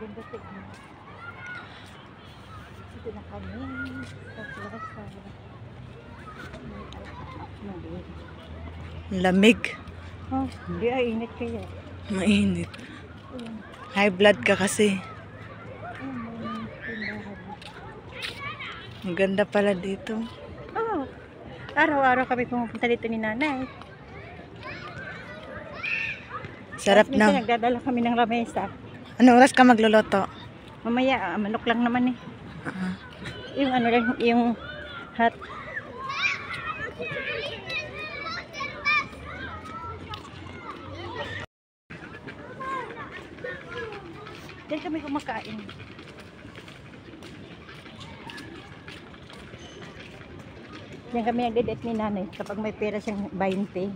Ganda tignan. Ito na kami sa plaza. Lamig. Oh, hindi ay init kaya. Mainit. High blood ka kasi. Ang ganda pala dito. Oh, araw-araw kami pumupunta dito ni nanay. Sarap na. na. Nagdadala kami ng lamesa. Ano oras ka magluluto? Mamaya, manok lang naman eh. Yung ano lang, yung hot. Diyan kami kumakain. Diyan kami nagde-date ni nanay kapag may pera siyang 20.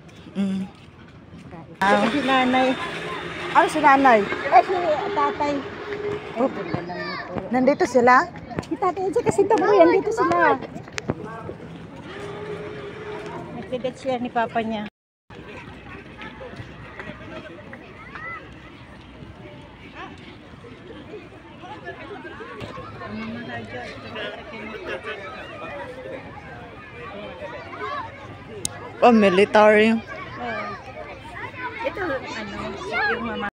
Si nanay. Ano si nanay? Si tatay. Oh, Nandito sila? si tatay at si Tabuyan, dito sila. Nagde-date siya ni papa niya. Oh, military.